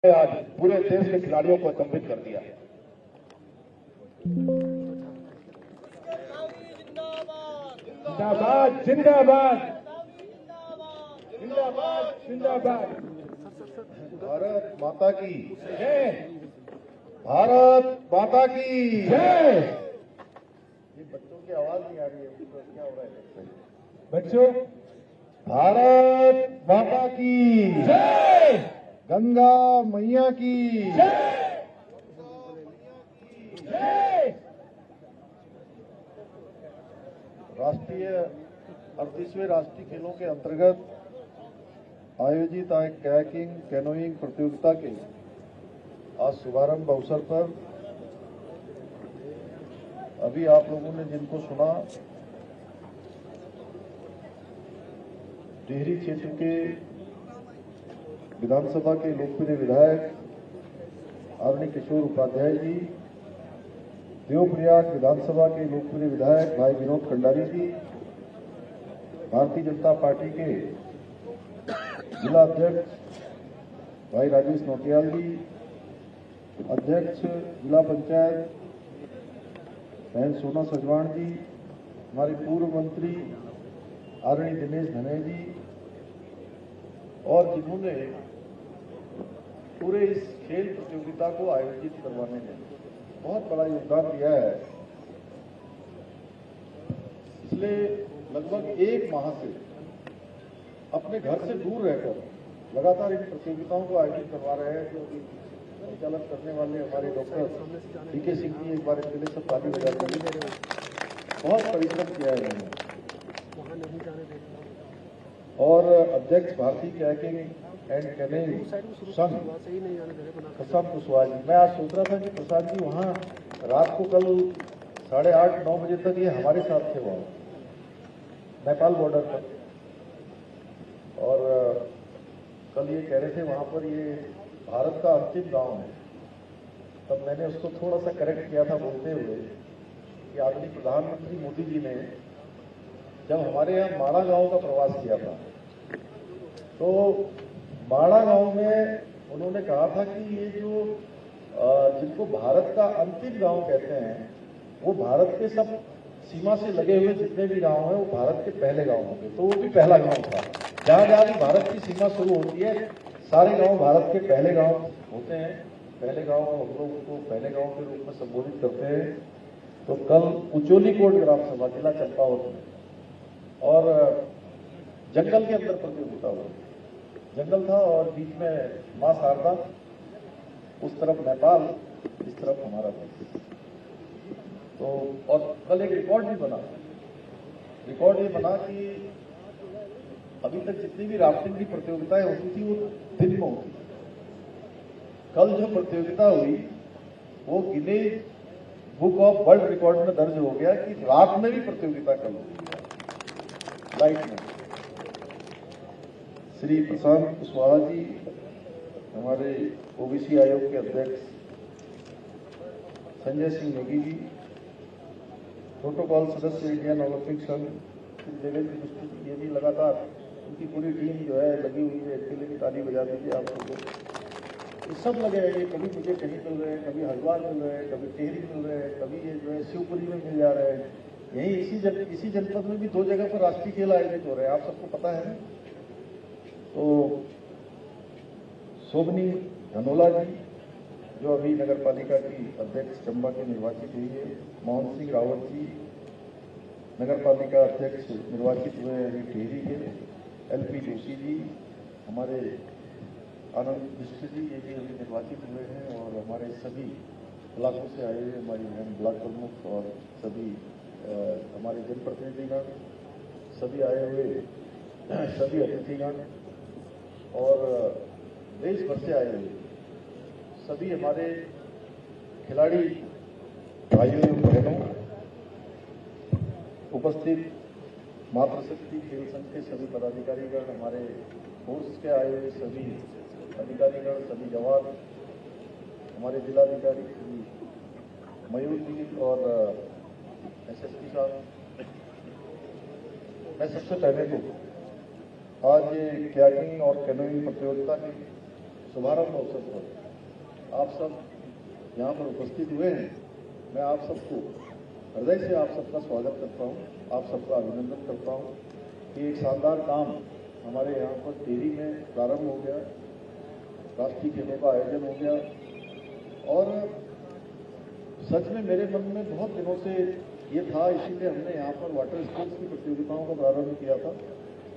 आज पूरे देश के खिलाड़ियों को अचंभित कर दिया। जिंदाबाद जिंदाबाद जिंदाबाद जिंदाबाद। भारत माता की जय, भारत माता की जय। ये बच्चों की आवाज नहीं आ रही है, क्या हो रहा है बच्चों? भारत माता की जय, गंगा मैया की जय, जय। राष्ट्रीय 38वें राष्ट्रीय खेलों के अंतर्गत आयोजित कयाकिंग कैनोइंग प्रतियोगिता के आज शुभारंभ अवसर पर अभी आप लोगों ने जिनको सुना, टिहरी क्षेत्र के विधानसभा के लोकप्रिय विधायक आदरणीय किशोर उपाध्याय जी, देवप्रयाग विधानसभा के लोकप्रिय विधायक भाई विनोद खंडारी जी, भारतीय जनता पार्टी के जिला अध्यक्ष भाई राजेश नौटियाल जी, अध्यक्ष जिला पंचायत बहन सोना सजवाण जी, हमारे पूर्व मंत्री आदरणीय दिनेश धने जी, और जिन्होंने पूरे इस खेल प्रतियोगिता को आयोजित करवाने में बहुत बड़ा योगदान दिया है। पिछले लगभग 1 माह से अपने घर से दूर रहकर लगातार इन प्रतियोगिताओं को आयोजित करवा रहे हैं। जो संचालन करने वाले हमारे डॉक्टर डीके सिंह जी, एक बार इनके लिए सब ताली बजा देंगे। बहुत परिश्रम किया है इन्होंने। और अध्यक्ष भारतीय कयाकिंग एंड कैनोइंग संघ प्रशांत कुशवाहा जी, मैं आज सोच रहा था कि प्रसाद जी वहां रात को कल 8:30-9 बजे तक ये हमारे साथ थे वहां नेपाल बॉर्डर पर, और कल ये कह रहे थे वहां पर ये भारत का अंतिम गांव है। तब मैंने उसको थोड़ा सा करेक्ट किया था बोलते हुए कि आदरणीय प्रधानमंत्री मोदी जी ने जब हमारे यहाँ माड़ा गांव का प्रवास किया था तो माड़ा गांव में उन्होंने कहा था कि ये जो जिनको भारत का अंतिम गांव कहते हैं वो भारत के सब सीमा से लगे हुए जितने भी गांव हैं वो भारत के पहले गांव होंगे। तो वो भी पहला गांव था। जहां जहां भी भारत की सीमा शुरू होती है सारे गांव भारत के पहले गांव होते हैं। पहले गांव हम लोग उनको पहले गांव के रूप में संबोधित करते हैं। तो कल उचोली कोट ग्राम सभा जिला चंपावत में और जंगल के अंदर प्रतियोगिता हुई। जंगल था और बीच में मां शारदा, उस तरफ नेपाल, इस तरफ हमारा देश। तो और कल एक रिकॉर्ड भी बना। रिकॉर्ड ये बना कि अभी तक जितनी भी राफ्टिंग की प्रतियोगिताएं होती थी वो दिन में होती थी। कल जो प्रतियोगिता हुई वो Guinness book of world record में दर्ज हो गया कि रात में भी प्रतियोगिता कल हुई, लाइट में। श्री प्रशांत कुशवाहा जी, हमारे ओबीसी आयोग के अध्यक्ष संजय सिंह नेगी जी, प्रोटोकॉल सदस्य इंडियन ओलंपिक संघ देवेंद्र मिश्र जी, ये भी लगातार उनकी पूरी टीम जो है लगी हुई है। इसके लिए भी ताली बजा दीजिए आप लोगों को। ये सब लगे हैं, ये कभी मुझे कहीं मिल रहे हैं, कभी हरिद्वार मिल रहे हैं, कभी टिहरी मिल रहे हैं, कभी ये जो है शिवपुरी में मिल जा रहे हैं। यही इसी जनपद में भी 2 जगह पर राष्ट्रीय खेल आयोजित हो रहे हैं, आप सबको पता है। तो शोभनी धनोला जी जो अभी नगर पालिका की अध्यक्ष चंबा के निर्वाचित हुई है, मोहन सिंह रावत जी नगर पालिका अध्यक्ष निर्वाचित हुए हैं टिहरी के, LP जोशी जी, हमारे आनंद मिश्र जी, ये भी अभी निर्वाचित हुए हैं। और हमारे सभी ब्लॉकों से आए हुए हमारी बहन ब्लॉक प्रमुख और सभी हमारे जनप्रतिनिधिगण, सभी आए हुए सभी अतिथिगण और देश भर से आए हुए सभी हमारे खिलाड़ी भाइयों एवं बहनों, उपस्थित मातृशक्ति खेल संघ के सभी पदाधिकारीगण, हमारे फोर्स के आए हुए सभी अधिकारीगण, सभी जवान, हमारे जिलाधिकारी श्री मयूर जी और SSP साहब, मैं सबसे पहले तो आज कयाकिंग और कैनोइंग प्रतियोगिता के शुभारंभ अवसर पर आप सब यहाँ पर उपस्थित हुए हैं। मैं आप सबको हृदय से आप सबका स्वागत करता हूँ, आप सबका अभिनंदन करता हूँ कि एक शानदार काम हमारे यहाँ पर टिहरी में प्रारंभ हो गया, राष्ट्रीय खेलों का आयोजन हो गया। और सच में मेरे मन में बहुत दिनों से ये था, इसीलिए हमने यहाँ पर वाटर स्पोर्ट्स की प्रतियोगिताओं का प्रारंभ किया था।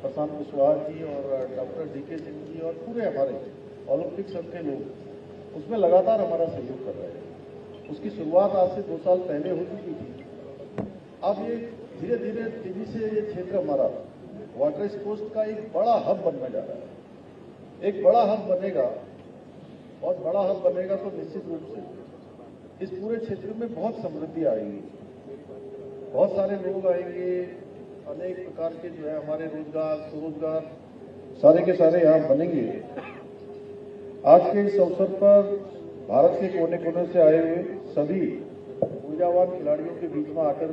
प्रशांत कुशवाहा जी और डॉक्टर DK सिंह जी और पूरे हमारे ओलंपिक संघ के लोग उसमें लगातार हमारा सहयोग कर रहे हैं। उसकी शुरुआत आज से 2 साल पहले हो चुकी थी। अब ये धीरे धीरे तेजी से ये क्षेत्र हमारा वाटर स्पोर्ट्स का एक बड़ा हब बनने जा रहा है। एक बड़ा हब बनेगा और बड़ा हब बनेगा तो निश्चित रूप से इस पूरे क्षेत्र में बहुत समृद्धि आएगी, बहुत सारे लोग आएंगे, अनेक प्रकार के जो है हमारे रोजगार स्वरोजगार सारे के सारे यहाँ बनेंगे। आज के इस अवसर पर भारत के कोने कोने से आए हुए सभी ऊर्जावान खिलाड़ियों के बीच में आकर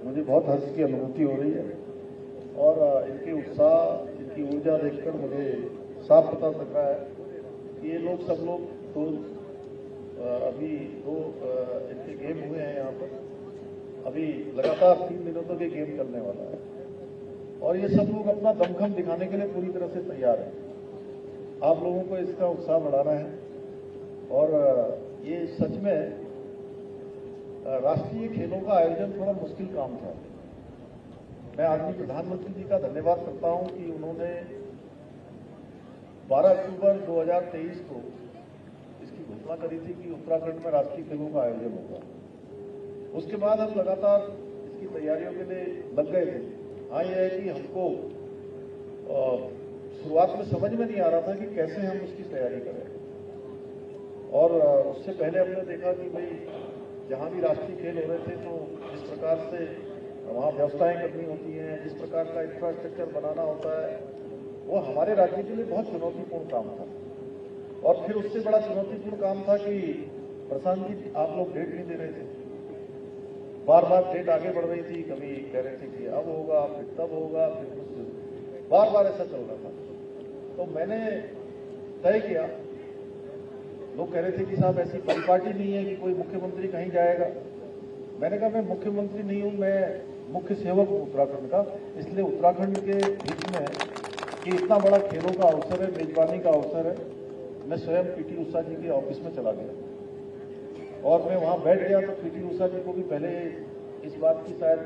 मुझे बहुत हर्ष की अनुभूति हो रही है और इनके उत्साह, इनकी ऊर्जा देखकर मुझे साफ पता चल रहा है कि ये लोग सब लोग तो अभी 2 इनके गेम हुए हैं यहाँ पर, अभी लगातार 3 दिनों तक ये गेम चलने वाला है और ये सब लोग अपना दमखम दिखाने के लिए पूरी तरह से तैयार हैं। आप लोगों को इसका उत्साह बढ़ाना है और ये सच में राष्ट्रीय खेलों का आयोजन थोड़ा मुश्किल काम था। मैं आदरणीय प्रधानमंत्री जी का धन्यवाद करता हूं कि उन्होंने 12 अक्टूबर 2023 को इसकी घोषणा करी थी कि उत्तराखंड में राष्ट्रीय खेलों का आयोजन होगा। उसके बाद हम लगातार इसकी तैयारियों के लिए लग गए थे। हाँ, यह है कि हमको शुरुआत में समझ में नहीं आ रहा था कि कैसे हम उसकी तैयारी करें और उससे पहले हमने देखा कि भाई जहाँ भी राष्ट्रीय खेल हो रहे थे तो जिस प्रकार से वहाँ व्यवस्थाएं करनी होती हैं, जिस प्रकार का इंफ्रास्ट्रक्चर बनाना होता है, वो हमारे राज्य के लिए बहुत चुनौतीपूर्ण काम था। और फिर उससे बड़ा चुनौतीपूर्ण काम था कि प्रशांत जी आप लोग डेट नहीं दे रहे थे, बार बार डेट आगे बढ़ रही थी, कभी कह रहे थे कि अब होगा, फिर तब होगा, फिर बार बार ऐसा चल रहा था। तो मैंने तय किया, लोग कह रहे थे कि साहब ऐसी परिपाटी नहीं है कि कोई मुख्यमंत्री कहीं जाएगा। मैंने कहा मैं मुख्यमंत्री नहीं हूं, मैं मुख्य सेवक हूं उत्तराखंड का, इसलिए उत्तराखंड के बीच में कि इतना बड़ा खेलों का अवसर है, मेजबानी का अवसर है, मैं स्वयं PT उषा जी के ऑफिस में चला गया और मैं वहां बैठ गया। तो PT उषा जी को भी पहले इस बात की शायद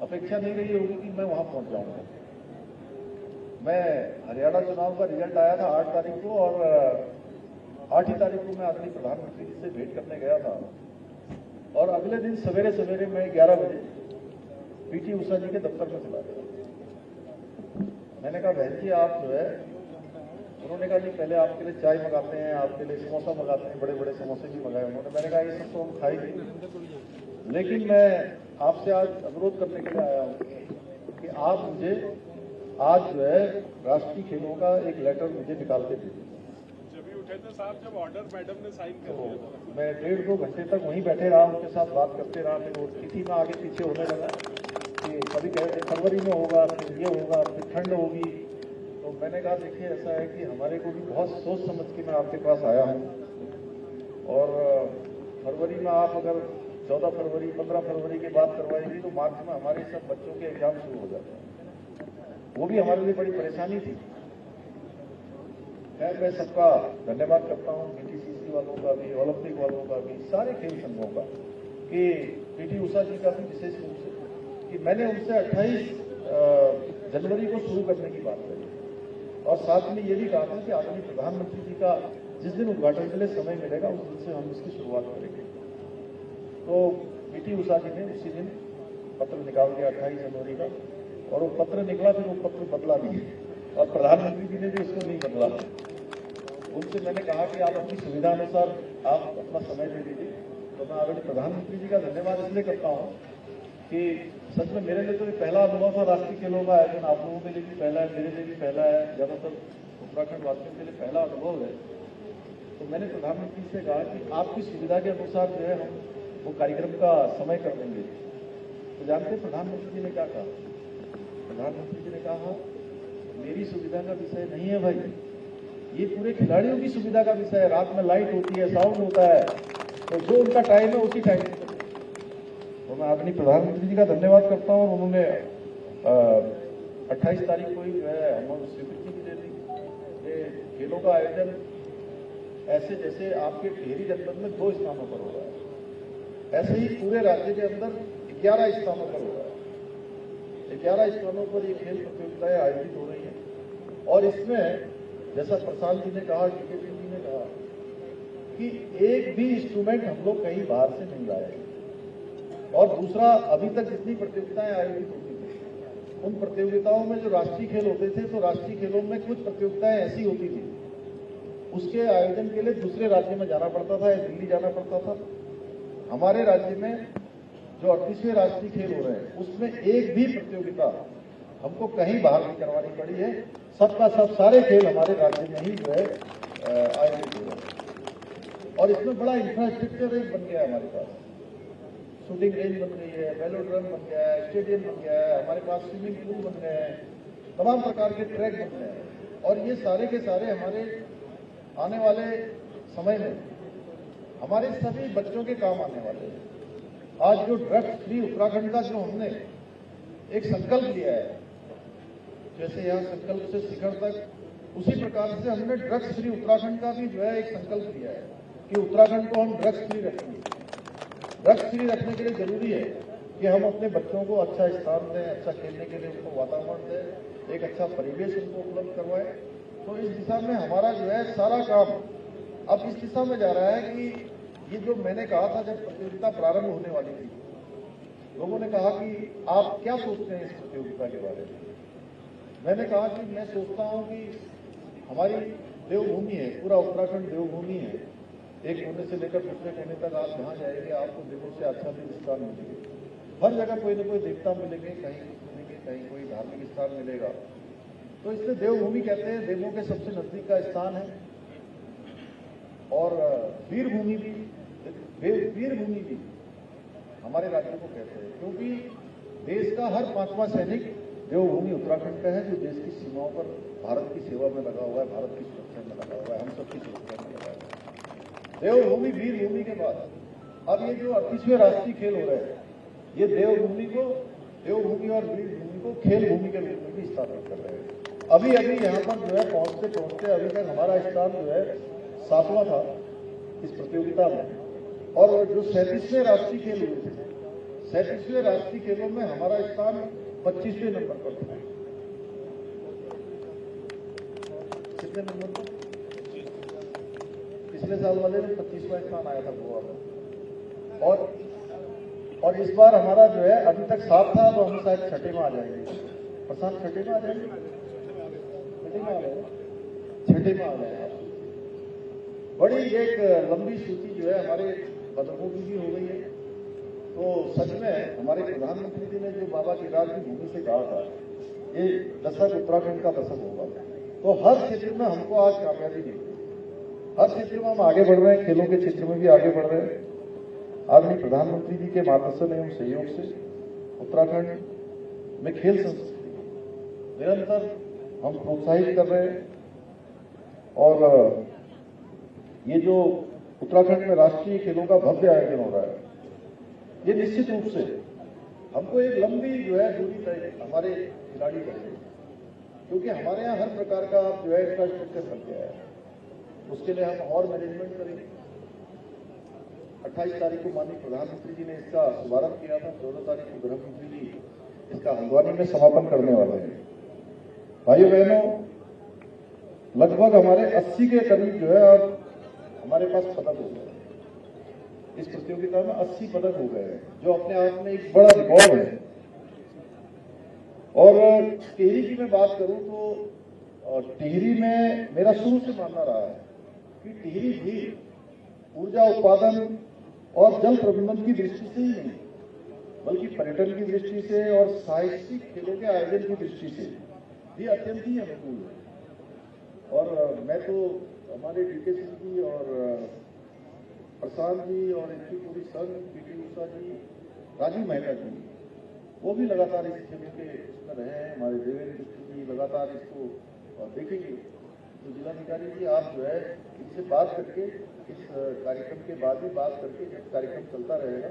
अपेक्षा नहीं रही होगी कि मैं वहां पहुंच जाऊंगा। मैं हरियाणा चुनाव का रिजल्ट आया था 8 तारीख को और 8 ही तारीख को मैं आदरणीय प्रधानमंत्री जी से भेंट करने गया था और अगले दिन सवेरे सवेरे मैं 11 बजे PT उषा जी के दफ्तर में चला गया। मैंने कहा बहन जी आप जो है, उन्होंने कहा नहीं पहले आपके लिए चाय मंगाते हैं, आपके लिए समोसा मंगाते हैं, बड़े बड़े समोसे भी मंगाए उन्होंने। मैंने कहा ये सब तो हम खाएंगे, लेकिन मैं आपसे आज अनुरोध करने के लिए आया हूँ कि आप मुझे आज जो है राष्ट्रीय खेलों का एक लेटर मुझे निकाल के दीजिए। जब ऑर्डर मैडम ने साइन कर दिया था, मैं 1.5-2 घंटे तक वहीं बैठे रहा, उनके साथ बात करते रहा। फिर वो तिथि में आगे पीछे होने लगा कि कभी कह रहे थे फरवरी में होगा, फिर ये होगा, फिर ठंड होगी। तो मैंने कहा देखिए ऐसा है कि हमारे को भी बहुत सोच समझ के मैं आपके पास आया हूँ और फरवरी में आप अगर 14 फरवरी 15 फरवरी की बात करवाएंगी तो मार्च में हमारे सब बच्चों के एग्जाम शुरू हो जाते हैं, वो भी हमारे लिए बड़ी परेशानी थी। मैं सबका धन्यवाद करता हूँ, BTCC वालों का भी, ओलंपिक वालों का भी, सारे खेल संघों का, कि PT उषा जी का भी विशेष रूप से कि मैंने उनसे 28 जनवरी को शुरू करने की बात करी और साथ में ये भी कहा था कि आदरणीय प्रधानमंत्री जी का जिस दिन उद्घाटन के लिए समय मिलेगा उस दिन से हम इसकी शुरुआत करेंगे। तो PT उषा जी ने उसी दिन पत्र निकाल दिया 28 जनवरी का और वो पत्र निकला, फिर वो पत्र बदला नहीं और प्रधानमंत्री जी ने भी उसको नहीं बदला। उनसे मैंने कहा कि आप अपनी सुविधा अनुसार आप अपना समय दे दीजिए। तो मैं आदरणीय प्रधानमंत्री जी का धन्यवाद इसलिए करता हूँ कि सच में मेरे लिए तो ये पहला अनुभव था राष्ट्रीय खेलों का आयोजन, आप लोगों के लिए भी पहला है, मेरे लिए भी पहला है, ज्यादातर उत्तराखंड वासियों के लिए पहला अनुभव है। तो मैंने प्रधानमंत्री से कहा कि आपकी सुविधा के अनुसार जो है हम वो कार्यक्रम का समय कर देंगे। तो जानते प्रधानमंत्री जी ने क्या कहा? प्रधानमंत्री जी ने कहा मेरी सुविधा का विषय नहीं है भाई, ये पूरे खिलाड़ियों की सुविधा का विषय है। रात में लाइट होती है, साउंड होता है, तो जो उनका टाइम है उसी टाइम पे तो मैं आदरणीय प्रधानमंत्री जी का धन्यवाद करता हूँ। उन्होंने 28 तारीख को ही जो है हम स्वीकृति भी दे दी कि खेलों का आयोजन ऐसे जैसे आपके टिहरी जनपद में 2 स्थानों पर हो रहा है, ऐसे ही पूरे राज्य के अंदर 11 स्थानों पर हो रहा है। 11 स्थानों पर ये खेल प्रतियोगिताएं आयोजित हो रही हैं और इसमें जैसा प्रशांत जी ने कहा, डीकेपी जी ने कहा कि एक भी इंस्ट्रूमेंट हम लोग कहीं बाहर से नहीं लाए। और दूसरा, अभी तक जितनी प्रतियोगिताएं आयोजित होती थी उन प्रतियोगिताओं में जो राष्ट्रीय खेल होते थे, तो राष्ट्रीय खेलों में कुछ प्रतियोगिताएं ऐसी होती थी उसके आयोजन के लिए दूसरे राज्य में जाना पड़ता था या दिल्ली जाना पड़ता था। हमारे राज्य में जो 38वें राष्ट्रीय खेल हो रहे हैं उसमें एक भी प्रतियोगिता हमको कहीं बाहर नहीं करवानी पड़ी है। सबका सब सारे खेल हमारे राज्य में ही जो है आयोजित हो रहे हैं और इसमें बड़ा इंफ्रास्ट्रक्चर एक बन गया है हमारे पास। शूटिंग रेंज बन गई है, वेलोड्रम बन गया है, स्टेडियम बन गया है, हमारे पास स्विमिंग पूल बन गए हैं, तमाम प्रकार के ट्रैक बन गए हैं और ये सारे के सारे हमारे आने वाले समय में हमारे सभी बच्चों के काम आने वाले हैं। आज जो ड्रग्स फ्री उत्तराखंड का जो हमने एक संकल्प लिया है, जैसे यहाँ संकल्प से शिखर तक, उसी प्रकार से हमने ड्रग्स फ्री उत्तराखंड का भी जो है एक संकल्प लिया है कि उत्तराखंड को हम ड्रग्स फ्री रखेंगे। ड्रग्स फ्री रखने के लिए जरूरी है कि हम अपने बच्चों को अच्छा स्थान दें, अच्छा खेलने के लिए उनको वातावरण दें, एक अच्छा परिवेश उनको उपलब्ध करवाएं। तो इस दिशा में हमारा जो है सारा काम अब इस दिशा में जा रहा है कि ये जो मैंने कहा था जब प्रतियोगिता प्रारंभ होने वाली थी, लोगों ने कहा कि आप क्या सोचते हैं इस प्रतियोगिता के बारे में। मैंने कहा कि मैं सोचता हूं कि हमारी देवभूमि है, पूरा उत्तराखंड देवभूमि है। एक कोने से लेकर दूसरे कोने तक आप जहां जाएंगे आपको देवों से आच्छादित स्थान मिलेंगे। हर जगह कोई न कोई देवता मिलेंगे, कहीं मिलेंगे, कहीं कोई धार्मिक स्थान मिलेगा। तो इसलिए देवभूमि कहते हैं, देवों के सबसे नजदीक का स्थान है। और वीरभूमि भी हमारे राज्य को कहते हैं, क्योंकि देश का हर 5वां सैनिक देवभूमि उत्तराखंड का है, जो देश की सीमाओं पर भारत की सेवा में लगा हुआ है, भारत की सुरक्षा में लगा हुआ है, हम सबकी सुरक्षा में लगा हुआ है। देवभूमि वीरभूमि के बाद अब ये जो 38वें राष्ट्रीय खेल हो रहे हैं, ये देवभूमि और वीरभूमि को खेल भूमि के रूप में भी स्थापित कर रहे हैं। अभी यहाँ पर जो है पहुंचते अभी तक हमारा स्थान जो है 7वां था इस प्रतियोगिता में। और जो 37वें राष्ट्रीय खेल हुए थे, 37वें राष्ट्रीय खेलों में हमारा स्थान 25वें नंबर पर था। कितने नंबर पर? पिछले साल वाले में 25वां स्थान आया था गोवा में। और इस बार हमारा जो है अभी तक 7 था, तो हम शायद 6ठे में आ जाएंगे। प्रशांत 6ठे में आ जाएंगे, 6ठे में आ जाएंगे, 6ठे में आ जाएंगे। बड़ी एक लंबी सूची जो है हमारे पदकों की भी हो गई है। तो सच में हमारे प्रधानमंत्री जी ने जो बाबा केदार की भूमि से कहा था, ये दशक उत्तराखंड का दशक होगा। तो हर क्षेत्र में हमको आज कामयाबी मिली, हर क्षेत्र में हम आगे बढ़ रहे हैं, खेलों के क्षेत्र में भी आगे बढ़ रहे हैं। आदरणीय प्रधानमंत्री जी के मार्गदर्शन एवं सहयोग से उत्तराखंड में खेल संस्कृति निरंतर हम प्रोत्साहित कर रहे हैं। और ये जो उत्तराखंड में राष्ट्रीय खेलों का भव्य आयोजन हो रहा है, ये निश्चित रूप से हमको एक लंबी जो है दूरी तय हमारे खिलाड़ी करेंगे, क्योंकि हमारे यहाँ हर प्रकार का जो है इंफ्रास्ट्रक्चर बन गया है। उसके लिए हम और मैनेजमेंट करेंगे। 28 तारीख को माननीय प्रधानमंत्री जी ने इसका शुभारंभ किया था, 14 तारीख को गृहमंत्री जी इसका हल्द्वानी में समापन करने वाले हैं। भाइयों बहनों, लगभग हमारे 80 के करीब जो है अब हमारे पास पदक हो गए। इस प्रतियोगिता में 80 पदक हो गए हैं, जो अपने आप में एक बड़ा रिकॉर्ड है। और टिहरी की मैं बात करूं तो टिहरी में मेरा शुरू से मानना रहा है कि टिहरी भी ऊर्जा उत्पादन और जल प्रबंधन की दृष्टि से ही नहीं, बल्कि पर्यटन की दृष्टि से और साहसिक खेलों के आयोजन की दृष्टि से भी अत्यंत ही अनुकूल है। और मैं तो हमारे डीके सिंह जी और प्रशांत जी और इनकी पूरी संघ, पीटी उषा जी, राजीव मेहता जी, वो भी लगातार इस खेल के इसमें रहे हैं। हमारे देवेंद्र जी लगातार इसको देखेंगे। तो जिलाधिकारी जी आप जो है इनसे बात करके इस कार्यक्रम के बाद ही बात करके कार्यक्रम चलता रहेगा।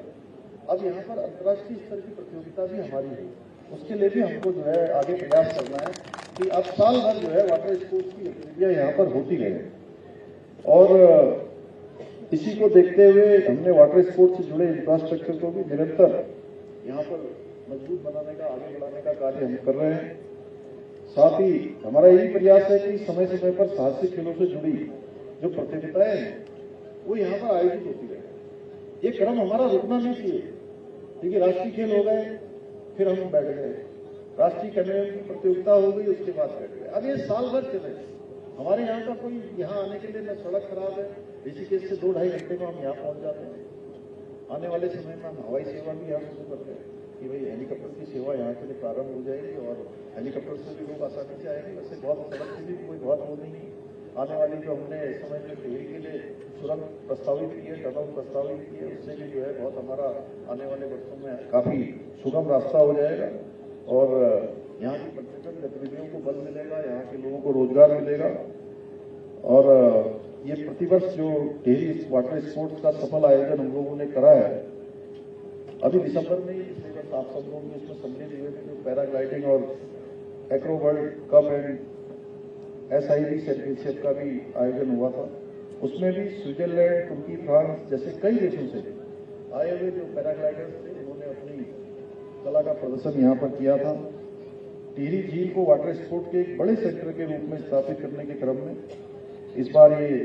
अब यहाँ पर अंतर्राष्ट्रीय स्तर की प्रतियोगिता भी हमारी है, उसके लिए भी हमको जो है आगे प्रयास करना है कि अब साल भर जो है वाटर स्पोर्ट्स की गतिविधियां यहाँ पर होती रहे। और इसी को देखते हुए हमने वाटर स्पोर्ट्स से जुड़े इंफ्रास्ट्रक्चर को भी निरंतर यहाँ पर मजबूत बनाने का, आगे बढ़ाने का कार्य हम कर रहे हैं। साथ ही हमारा यही प्रयास है कि समय समय पर साहसिक खेलों से जुड़ी जो प्रतियोगिताएं हैं वो यहाँ पर आयोजित होती रहे। ये क्रम हमारा रुकना नहीं चाहिए, क्योंकि राष्ट्रीय खेल हो गए फिर हम बैठ गए, राष्ट्रीय कैनोइंग की प्रतियोगिता हो गई उसके बाद बैठ गए। अब ये साल भर चले। हमारे यहाँ का कोई यहाँ आने के लिए न सड़क खराब है, ऋषिकेश से 2-2.5 घंटे में हम यहाँ पहुंच जाते हैं। आने वाले समय में हम हवाई सेवा भी यहाँ शुरू करते हैं कि भाई हेलीकॉप्टर की सेवा यहाँ के लिए प्रारंभ हो जाएगी और हेलीकॉप्टर से भी लोग आसानी से आएंगे। वैसे बहुत सड़क की भी कोई बहुत वो नहीं है। आने वाली जो हमने इस समय में टिहरी के लिए सुरंग प्रस्तावित की है, टनल प्रस्तावित की है, उससे भी जो है बहुत हमारा आने वाले वर्षों में काफी सुगम रास्ता हो जाएगा और यहाँ की पर्यटन गतिविधियों को बल मिलेगा, यहाँ के लोगों को रोजगार मिलेगा। और ये प्रतिवर्ष जो टिहरी वाटर स्पोर्ट्स का सफल आयोजन हम लोगों ने करा है, अभी दिसंबर में ही पिछले वर्ष आप सब लोग इसमें सम्मिलित हुए थे, जो पैराग्लाइडिंग और Acro world cup and SID championship का भी आयोजन हुआ था। उसमें भी स्विट्जरलैंड, तुर्की, फ्रांस जैसे कई देशों से आए हुए जो पैराग्लाइडर्स थे उन्होंने अपनी कला का प्रदर्शन यहाँ पर किया था। टिहरी झील को वाटर स्पोर्ट के एक बड़े सेक्टर के रूप में स्थापित करने के क्रम में इस बार ये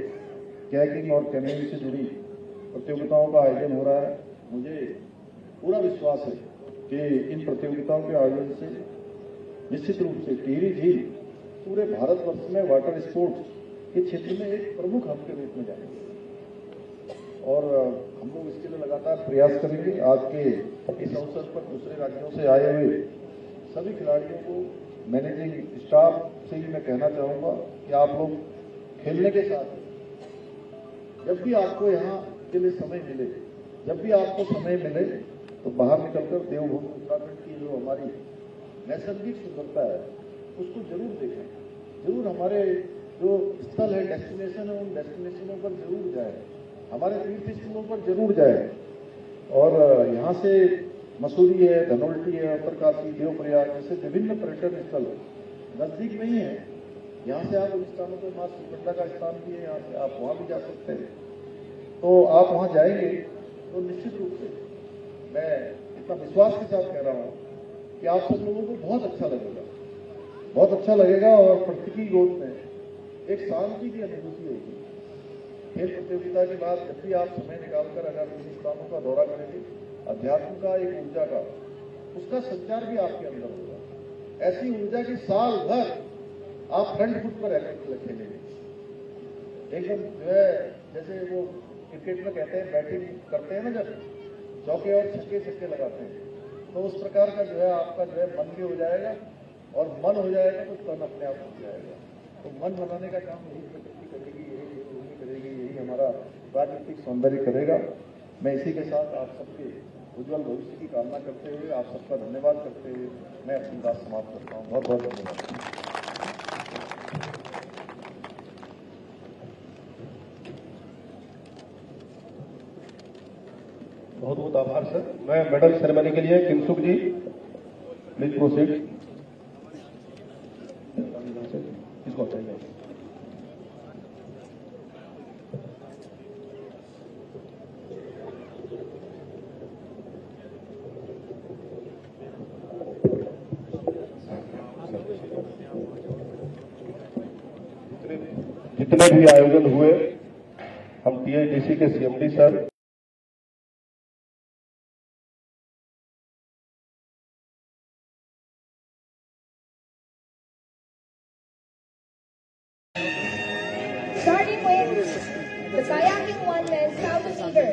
कैकिंग और कैनोइंग से जुड़ी प्रतियोगिताओं का आयोजन हो रहा है। मुझे पूरा विश्वास है कि इन प्रतियोगिताओं के आयोजन से निश्चित रूप से टिहरी झील पूरे भारतवर्ष में वाटर स्पोर्ट्स के क्षेत्र में एक प्रमुख हब के रूप में जाएंगे और हम लोग इसके लिए लगातार प्रयास करेंगे। आज के इस अवसर पर दूसरे राज्यों से आए हुए सभी खिलाड़ियों को, मैनेजिंग स्टाफ से ही मैं कहना चाहूंगा कि आप लोग खेलने के साथ जब भी आपको यहाँ के लिए समय मिले, जब भी आपको समय मिले तो बाहर निकलकर देवभूमि उत्तराखंड की जो हमारी नैसर्गिक सुंदरता है उसको जरूर देखें। जरूर हमारे जो स्थल है, डेस्टिनेशन है, उन डेस्टिनेशनों पर जरूर जाए, हमारे तीर्थ स्थलों पर जरूर जाए। और यहाँ से मसूरी है, धनोल्टी है, उत्तरकाशी, देवप्रयाग जैसे विभिन्न पर्यटन स्थल नजदीक नहीं है। यहाँ से आप उन स्थानों पर माँ सुकंडा का स्थान भी है, यहाँ से आप वहाँ भी जा सकते हैं। तो आप वहाँ जाएंगे तो निश्चित रूप से मैं इतना विश्वास के साथ कह रहा हूँ कि आप सब लोगों को बहुत अच्छा लगेगा, बहुत अच्छा लगेगा। और प्रकृति गोद में एक शांति की अनुभूति होगी। खेल प्रतियोगिता के बाद जब भी आप समय निकालकर अगर इन स्थानों का दौरा करेंगे, अध्यात्म का, एक ऊर्जा का, उसका संचार भी आपके अंदर होगा। ऐसी ऊर्जा की साल भर आप फ्रंट फुट पर खेलेंगे। एकदम जो है जैसे वो क्रिकेट में कहते हैं बैटिंग करते हैं ना, जब चौके और छक्के लगाते हैं, तो उस प्रकार का जो है आपका जो है मन भी हो जाएगा और मन हो जाएगा तो तन अपने आप हो जाएगा। तो मन बनाने का काम यही प्रकृति करेगी, यही भूमि करेगी, यही हमारा प्राकृतिक सौंदर्य करेगा। मैं इसी के साथ आप सबके उज्जवल भविष्य की कामना करते हुए, आप सबका धन्यवाद करते हुए मैं अपनी बात समाप्त करता हूँ। बहुत बहुत धन्यवाद। बहुत बहुत आभार सर। मैं मेडल सेरेमनी के लिए किंसुक जी प्लीज प्रोसीड। इसको हटाइए। जितने भी आयोजन हुए, हम TIDC के CMD sir, starting with the kayaking one men South leader.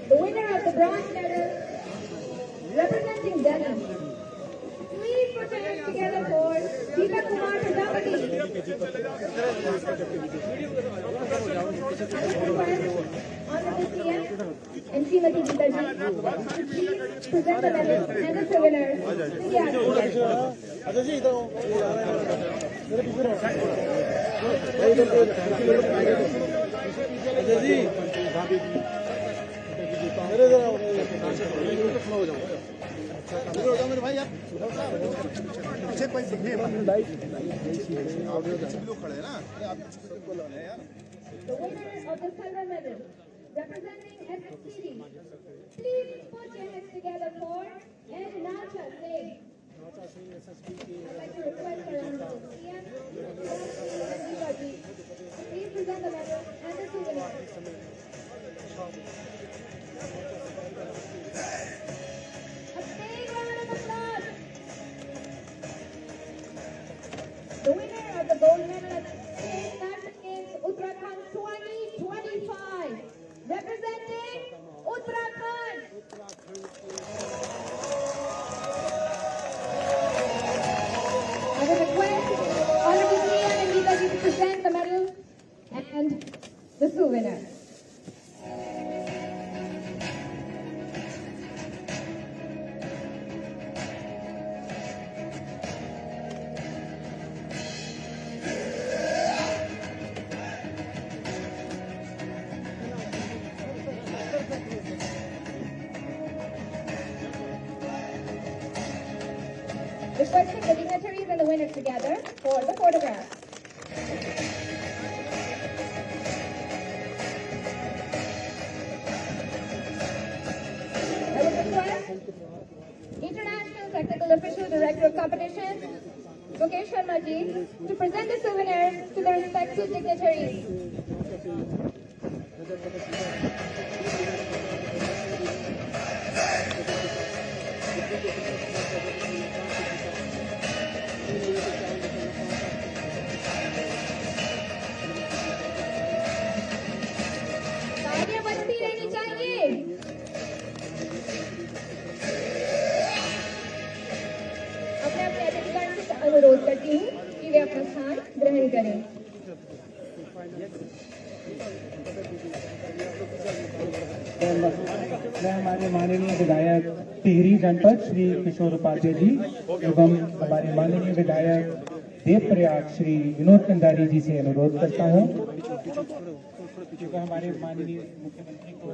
The winner of the bronze medal, representing Delhi. Please put your hands together for Deepak Kumar Prajapati. Honorable CM and Srimati Geeta ji, please present the medals and the winners to the athletes. The winner of the silver medal, representing SSCD. Please put your hands together for and Nacha Singh. I'd like to request our Honorable CM, and Deepaji to please present the medal and the souvenir. A big round of applause. The winner of the gold medal at State National Games Uttarakhand 2025, representing Uttarakhand. I would request Honorable CM and Deepaji to present the medal and the souvenir. Requesting the dignitaries and the winners together for the photograph. I would request International Technical Official Director of Competition, Mukesh Sharma ji, to present the souvenirs to the respective dignitaries. तालियां बजती रहनी चाहिए। अपने अपने अधिकारी से अनुरोध करती हूँ कि वे अपना स्थान ग्रहण करें। मैं हमारे माननीय विधायक टिहरी जनपद श्री किशोर उपाध्याय जी एवं हमारे माननीय विधायक देवप्रयाग श्री विनोद कंधारी जी से अनुरोध करता हूं कि हमारे माननीय मुख्यमंत्री को